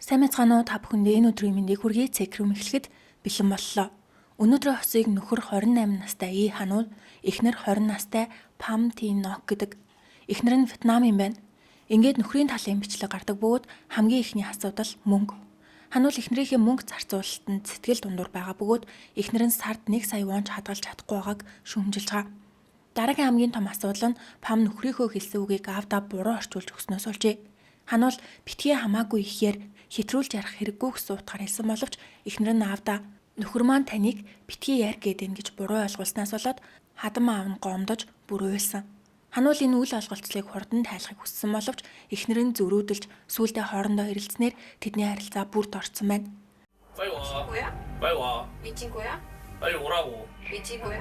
Сайн мэцгаанаа та бүхэнд энэ өдрийн мэндийг хүргэе. Цекрум эхлэхэд бэлэн боллоо. Өнөөдрийн хосыг нөхөр 28 настай И Хануул, эхнэр 20 настай Пам Тин Нок гэдэг. Эхнэр нь Вьетнамын байна. Ингээд нөхрийн талын бичлэг гардаг бөгөөд хамгийн ихний асуудал мөнгө. Хануул эхнэрийнхээ мөнгө зарцуулалтанд сэтгэл дундуур байгаа бөгөөд эхнэр нь сард 1 сая вон хадгалж чадахгүй байгааг шүүмжилж байгаа. Дараагийн хамгийн том асуудал нь Пам нөхрийнхөө хэлсэн үгийг аавдаа буруу орчуулж өгснөөс болжээ. Хануул битгий хамаагүй ихээр хитрүүлж ярих хэрэггүй гэсэн утгаар хэлсэн боловч эхнэр нь аавдаа нөхөр маань таныг битгий яар гэдэг гэж буруу ойлгуулснаас болоод хадам аав нь гомдож бүр уйлсан. Хануул энэ үйл ойлголцлыг хурдан тайлахыг хүссэн боловч эхнэр нь зөрүүдэлж сүүлдээ хоорондоо хэрэлцснээр тэдний харилцаа бүрд орцсон байна. 빨리 와. 뭐야? 빨리 와. 미친 거야? 빨리 오라고. 미친 거야?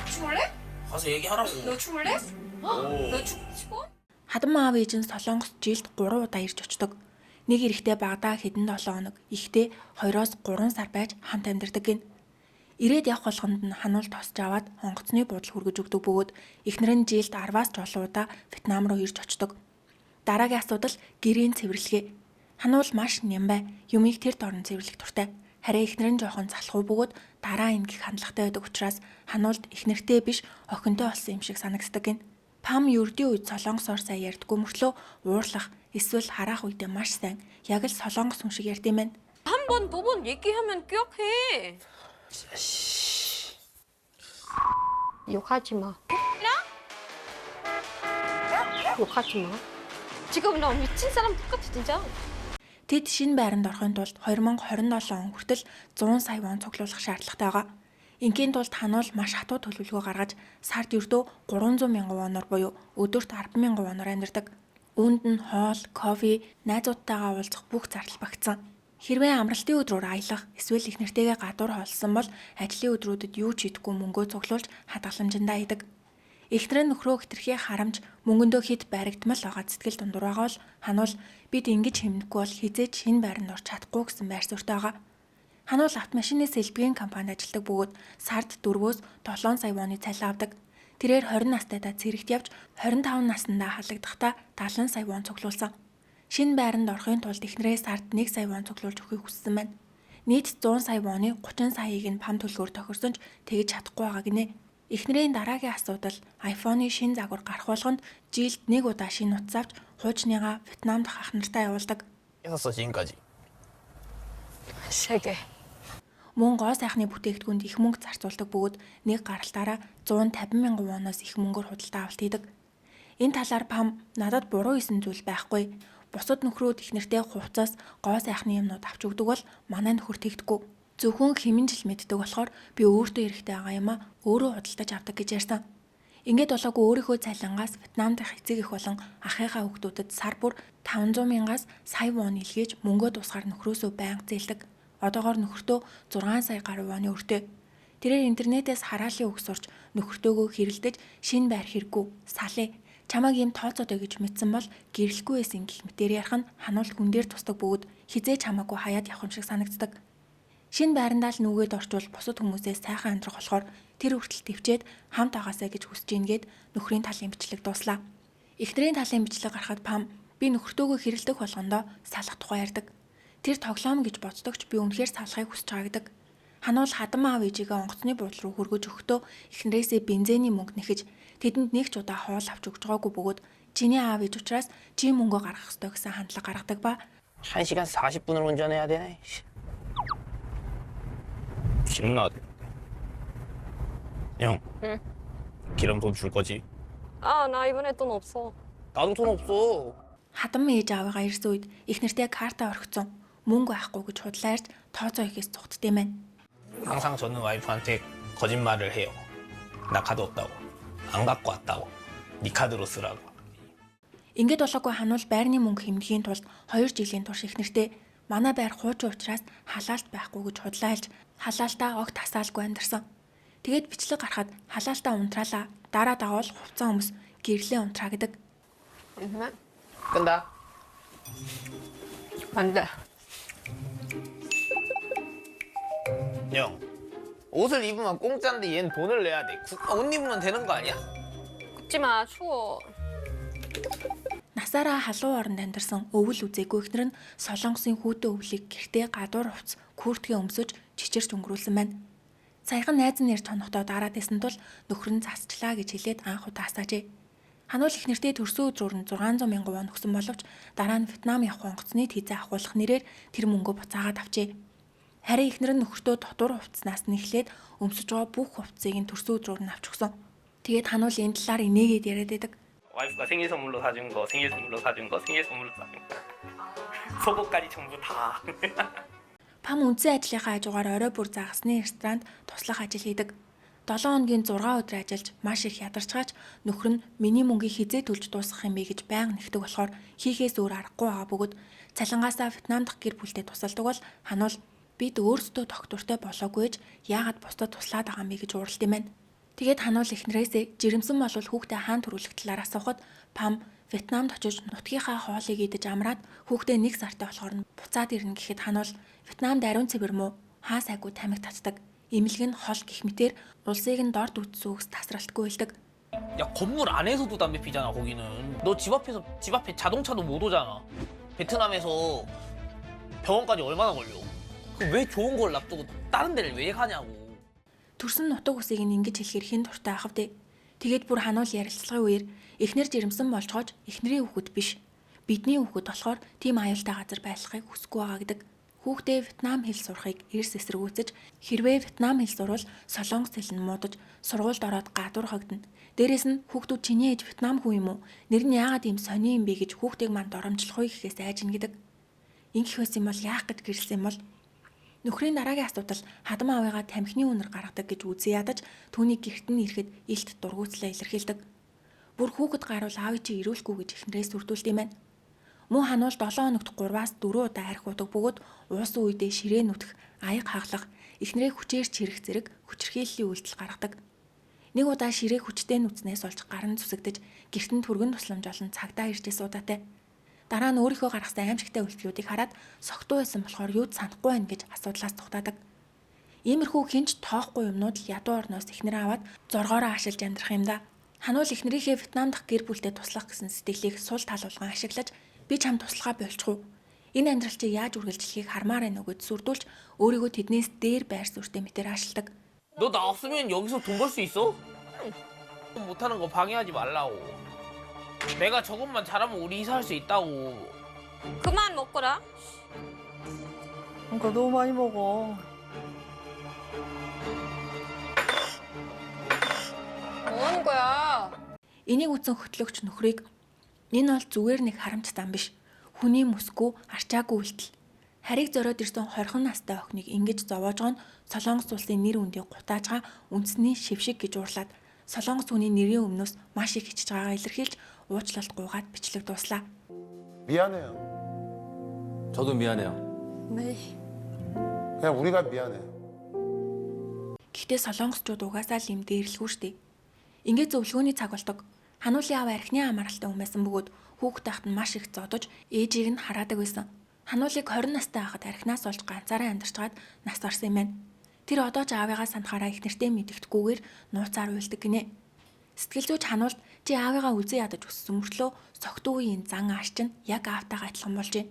죽을래? 가서 얘기하라고. 너 죽을래? 오. 너 죽고 싶어? Хадам аав ээж нь Солонгост жилд 3 удаа ирж очдог. Нэг эрэхтэй Багдаа хэдэн 7 хоног, ихтэй 2-3 сар байж хамт амьдардаг гин. Ирээд явах болгонд нь Хануул тосч аваад онгоцны буудал хүргэж өгдөг бөгөөд эхнэр нь жилд 10-аас 7 удаа Вьетнам руу ирж очдог. Дараагийн асуудал гэрийн цэвэрлэгээ. Хануул маш нямбай, юмыг тэр дорн цэвэрлэх дуртай. Харин эхнэр нь жоохон залхуу бөгөөд дараа ингэх хандлагатай байдаг учраас Хануулд эхнэртэй биш охинтой болсон юм шиг санагддаг гин. Пам ердийн үед солонгосоор сайн ярьдаггүй мөртлөө уурлах эсвэл харах үедээ маш сайн. Яг л солонгос хүн шиг ярьд юм байна. 한 번, 두 번 얘기하면 기억해. 욕하지 마. 욕하지 마. 지금 너 미친 사람 똑같아 진짜. Тэд шинэ байранд орохын тулд 2027 он хүртэл 100 сая вон цуглуулах шаардлагатай байгаа. Ингийн тулд Хануул маш хатуу төлөвлөгөө гаргаж сард ердөө 300 мянган воноор буюу өдөрт 10 мянган воноор амьдардаг. Үүнд нь хоол, кофе, найзуудтайгаа уулзах бүх зардал багтсан. Хэрвээ амралтын өдрөөр аялах эсвэл их нэртэйгээ гадуур хоолсон бол ажлын өдрүүдэд юу ч идэхгүй мөнгөө цуглуулж хадгаламжиндаа идэг. Эхнэр нь нөхрөө хитрхээ харамж мөнгөндөө хэд баригдмал байгаа сэтгэл дундуур байгаа бол Хануул бид ингэж хэмнэхгүй бол хизээж шинэ байранд орж чадахгүй гэсэн байр суурьтай байгаа. Хануул автомашины сэлбэгийн компанид ажилладаг бөгөөд сард 4-өөс 7 сая вооны цалин авдаг. Тэрээр 20 настайдаа цэрэгт явж 25 наснда халлагдахдаа 70 сая вон цуглуулсан. Шинэ байранд орохын тулд эхнэрээ сард 1 сая вон цуглуулж өгөхийг хүссэн байна. Нийт 100 сая вооны 30 саяыг нь Пам төлгөөр тохирсон ч тэгж чадахгүй байгаа гинэ. Эхнэрийн дараагийн асуудал iPhone-ы шинэ загвар гарах болгонд жилд 1 удаа шинэ утас авч хуучныгаа Вьетнам дахь ах нартай явуулдаг. 했었어 지금까지. 3개. Мөн гоо сайхны бүтээгдэхүүнд их мөнгө зарцуулдаг бөгөөд нэг гаралтаараа 150 мянган воноос их мөнгөөр худалдаа авалт хийдэг. Энэ талаар Пам надад буруу исэн зүйл байхгүй. Бусад нөхрүүд их нэртэй хувцас гоо сайхны юмнууд авч өгдөг бол манай нөхөр тэгдэггүй. Зөвхөн хэмнжил мэддэг болохоор би өөртөө эрэхтэй байгаа юм а өөрөө худалдаж авдаг гэж ярьсан. Ингээд болоогүй өөрийнхөө цалингаас Вьетнам дахь эцэг их болон ахыхаа хүүхдүүдэд сар бүр 500 мянгаас сая вон илгээж мөнгөө тусгаар нөхрөөсөө байнга зээлдэг. Одоогоор нөхөртөө 6 сая гаруй вооны өртөө. Тэрээр интернетээс хараалын үг сурч нөхөртөөгөө хэрэлдэж шинэ байр хэрэггүй салээ. Чамайг юм тооцоодой гэж мэдсэн бол гэрэлгүй байсан гэх мэтээр ярих нь Хануул хүн дээр тусдаг бөгөөд хизээж хамаагүй хаяад явах юм шиг санагддаг. Шинэ байрандаа л нүгэд орчвол бусад хүмүүсээс сайхан амьдрах болохоор тэр хүртэл төвчээд хамт агаасаа гэж хүсэж гингээд нөхрийн талын бичлэг дууслаа. Эхнэрийн талын бичлэг гарахад Пам би нөхөртөөгөө хэрэлдэх болгондоо салах тухай ярьдаг. Тэр тоглоом гэж боддогч би үнэхээр салахыг хүсэж байгаа гэдэг. Хануул хадам аав ээжигээ онгоцны буудлын руу хөргөж өгөхдөө эхнэрээсээ бензиний мөнгө нэхэж тэдэнд нэг ч удаа хоол авч өгч байгаагүй бөгөөд чиний аав ээж учраас чи мөнгө гаргах ёстой гэсэн хандлага гаргадаг ба 1시간 40분을 운전해야 되네. 기름나. 형. 응. 기름 돈 줄 거지? 아, 나 이번에 돈 없어. 나도 돈 없어. хадам ээж аавыгаа ирсэн үед эхнэртэй карта орхицсон. Мөнгө авахгүй гэж худлаарч тооцоо хийхээс зугтдээ мэн. 항상 저는 와이프한테 거짓말을 해요. 나 카드 없다고. 안 갖고 왔다고. 네 카드로 쓰라고. Ингээд болоогүй Хануул байрны мөнгө хэмнэхийн тулд 2 жилийн турш эхнэртэй манай байр хуучин учраас халаалт байхгүй гэж худлаалж халаалтаа огт тасаалгүй амьдарсан. Тэгээд бичлэг гарахад халаалтаа унтраалаа. Дараа даавал хувцас өмс гэрлээ унтраа гэдэг. 끈다. 안 돼. 형. 옷을 입으면 공짜인데 얘는 돈을 내야 돼. 옷 입으면 되는 거 아니야? 굽지 마, 추워. Насаараа халуун оронд амьдарсан өвөл үзээгүй эхнэр нь Солонгосын хүүтэн өвлийг гэртээ гадуур хувц күртгээ өмсөж чичирч өнгөрүүлсэн байна. Саяхан найз нь ярьж тонохдоо дараад исэн тул нөхөр нь засчлаа гэж хэлээд анх удаа асаажээ. Хануул их нэртэй төрсөн өдрөөр нь 600 мянган вон өгсөн боловч дараа нь Вьетнам явах онгоцны виза авахулах нэрээр тэр мөнгөө буцаагаад авчээ. Харин эхнэр нь нөхөртөө дотор хувцснаас нь эхлээд өмсөж байгаа бүх хувцсыг нь төрсөн өдрөөр нь авч өгсөн. Тэгээд хануул энэ талаар инээгээд яриад байдаг. 와이프가 생일 선물로 사준 거, 생일 선물로 사준 거, 생일 선물로 사준 거. 속옷까지 전부 다. Пам үндсэн ажлынхаа хажуугаар орой бүр загасны ресторанд туслах ажил хийдэг. 7 хоногийн 6 өдөр ажиллаж маш их ядарчгаач нөхөр нь миний мөнгийг хизээ төлж дуусгах юм бэ гэж байнга нэгдэг болохоор хийхээс өөр аргагүй байгаа бөгөөд цалингаасаа Вьетнам дахь гэр бүлтэй тусалдаг бол хануул бид өөрсдөө тогтвортой болоогүйж яагаад бусдад туслаад байгаа юм бэ гэж ууралд юм байна. Тэгээд хануул эхнэрээсээ жирэмсэн болвол хүүхдээ хаан төрүүлэх талаар асуухад Пам Вьетнамд очиж нутгийнхаа хоолыг идэж амраад хүүхдээ 1 сартай болохоор нь буцаад ирнэ гэхэд хануул Вьетнамд ариун цэвэр муу хаа сайгүй тамиг татдаг. Имлэг нь хол гэх мэтэр улсыг нь дорд үтсэн үгс тасралтгүй хэлдэг. 야, 건물 안에서도 담배 피잖아, 거기는. 너 집 앞에 자동차도 못 오잖아. 베트남에서 병원까지 얼마나 걸려? 그럼 왜 좋은 걸 놔두고 다른 데를 왜 가냐고. Төрсөн нутаг усыг нь ингэж хэлэхэр хэн дуртай ах вдэ. Тэгээд бүр хануул ярилцлагын үеэр эхнэр жирэмсэн болж гоож эхнэрийн хүүхэд биш. Бидний хүүхэд болохоор тийм аюултай газар байхыг хүсэхгүй байгаа гэдэг. Хүүхдээ Вьетнам хэл сурахыг эрс эсрэгүүцэж хэрвээ Вьетнам хэл сурвал Солонгос хэл нь муудаж сургуульд ороод гадуур хогдно. Дээрээс нь хүүхдүүд чиний ээж Вьетнам хүн юм уу? Нэр нь яагаад ийм сони юм бэ гэж хүүхдийг манд доромжлох уу гэхээс айжна гэдэг. Ингэх байсан юм бол яах гэж гэрэлсэн юм бол нөхрийн дараагийн асуудал хадам аавыгаа тамхины үнэр гаргадаг гэж үзээ ядаж түүний гэрт нь ирэхэд илт дургуутлаа илэрхийлдэг. Бүр хүүхэд гарвал аавыг чи ирүүлэхгүй гэж эхнэрээс сүрдүүлт юм байна. Мөн хануул 7 хоногт 3-аас 4 удаа арх удаг бөгөөд уусан үедээ ширээ нүдэх, аяг хаглах, эхнэрээ хүчээр чирэх зэрэг хүчирхийллийн үйлдэл гаргадаг. Нэг удаа ширээ хүчтэй нүцнээс олж гарн зүсэгдэж гэрт нь түргэн тусламж олон цагдаа ирж суудатай. Дараа нь өөрийнхөө гаргасан аимшигтай үйлдэлүүдийг хараад согтуу байсан болохоор юуд санахгүй байна гэж асуудлаас тухтаадаг. Иймэрхүү хинч тоохгүй юмнууд л ядуу орноос эхнэрээ аваад зоргоороо ашиглаж амьдрах юм да. Хануул эхнэрийнхээ Вьетнам дахь гэр бүлтэй туслах гэсэн сэтгэлийг сул тал болгон ашиглаж би чам туслахаа болчихгүй. Энэ амьдрал чи яаж үргэлжлэхийг хармаар байна уу гэж сүрдүүлж өөрийгөө тэднээс дээр байр суурьтай мэтэр ашигладаг. 너 나 없으면 여기서 돈 벌 수 있어? 못하는 거 방해하지 말라고. 내가 저것만 잘하면 우리 이사할 수 있다고. 그만 먹거라. 그러니까 너무 많이 먹어. 뭐 하는 거야? Энийг үзэн хөтлөгч нөхрийг энэ бол зүгээр нэг харамч зам биш. Хүний мөсгөө арчаагүй үйлдэл. Харийг зориод ирсэн 20 настай охиныг ингэж зовоож байгаа нь Солонгос улсын нэр үндийг гутаажгаа үндэсний шившиг гэж уурлаад Солонгос хүний нэрийн өмнөөс маш их хичж байгаагаа илэрхийлж уучлалт гуйгаад бичлэг дууслаа. 미안해요. 저도 미안해요. 네. 그냥 우리가 미안해요. Гэхдээ солонгосчууд угаасаа л юм дээрлэхүү штэ. Ингээд зөвлөгөөний цаг болдог. Хануулын аав архины амралттай хүн байсан бөгөөд хүүхэд тахт нь маш их зодож ээжийг нь хараадаг байсан. Хануулыг 20 настай байхад архинаас олж ганцаараа амьдарчгаад нас барсан юм байна. Тэр одоо ч аавыгаа санахаараа их нэртэй мэдгэдэггүйгээр нууцаар уйлдаг гинэ. Сэтгэл зүйч хануулд чи аавыгаа үзээ ядаж өссөн мөртлөө согтуугийн зан ааш чинь яг аавтайгаа адилхан болж байна.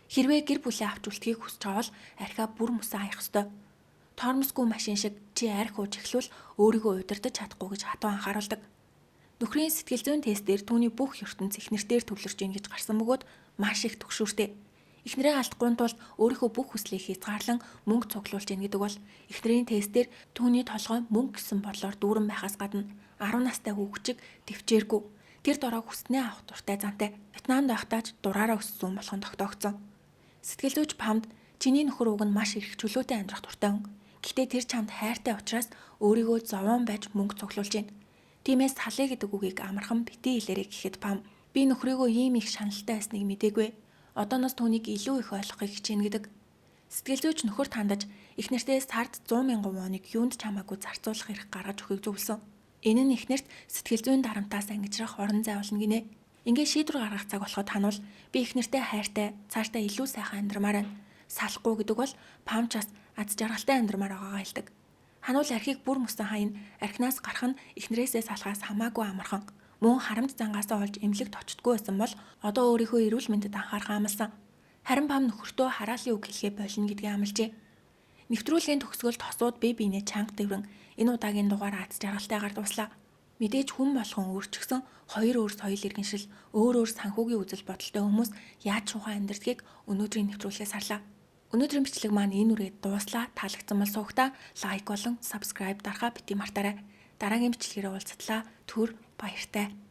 Хэрвээ гэр бүлээ авч үлдэхийг хүсч байгаа бол архиа бүр мөсөн хаях ёстой. Тоормосгүй машин шиг чи арх ууж эхлүүл өөрийгөө удирдах чадахгүй гэж хатуу анхааруулдаг. Нөхрийн сэтгэл зүйн тестээр түүний бүх ертөнц их нэртээр төвлөрч ийн гэж гарсан бөгөөд маш их түгшүүртэй. Эхнэрээ алдахгүй тулд өөрийнхөө бүх хүслийг хязгаарлан мөнгө цуглуулж ийн гэдэг бол эхнэрийн тестээр түүний толгой мөнгө гэсэн бодлоор дүүрэн байхаас гадна 10 настай хүүхчиг төвчээргүй. Тэр дорог хүснээ авах дуртай зантай. Вьетнамд байхдаач дураараа өссөн болохон тогтоогдсон. Сэтгэл зүйч Памд чиний нөхөр уг нь маш их чөлөөтэй амьдрах дуртай хүн. Гэхдээ тэр чамд хайртай учраас өөрийгөө зовоон байж мөнгө цуглуулж байна. Тиймээс салъя гэдэг үгийг амархан битгий хэлээрэй гэхэд Пам би нөхрийгөө ийм их шаналтай байсныг мэдээгүй. Одооноос түүнийг илүү их ойлгохыг хичээнэ гэдэг. Сэтгэл зүйч нөхөрт хандаж их нэртээ сард 100 мянган воныг юунд чамаагүй зарцуулах эрх гаргаж өгөхийг зөвлөсөн. Энэ нь их нэрт сэтгэл зүйн дарамтаас ангижрах орон зай болно гинэ. Ингээ шийдвэр гаргах цаг болоход хануул би их нэртээ хайртай цаашдаа илүү сайхан амьдрмаар байна. Салахгүй гэдэг бол Памчаас аз жаргалтай амьдрмаар байгаагаа хэлдэг. Хануул архийг бүр мөсөн хаян архинаас гарах нь эхнэрээсээ салхаас хамаагүй амархан. Мөн харамт зангаасаа олж эмнэлэгт очтгүй байсан бол одоо өөрийнхөө эрүүл мэндэд анхаарах амласан. Харин Пам нөхөртөө хараалын үг хэлхээ болно гэдгийг амлажээ. Нэвтрүүлгийн төгсгөлд хосууд бие биенээ чанга дэврэн энэ удаагийн дугаар аз жаргалтайгаар дуслаа. Мэдээж хүн болгон өөрчлөгсөн хоёр өөр соёл иргэншил, өөр санхүүгийн үзэл бодолтой хүмүүс яаж шуухай амьдрдгийг өнөөдрийн нэвтрүүлгээс харлаа. Өнөөдрийн бичлэг маань энэ үрээд дууслаа. Таалагдсан бол суугтаа лайк болон subscribe дарахаа бити мартаарай. Дараагийн бичлэгээрээ уулзтлаа. Түр баяртай.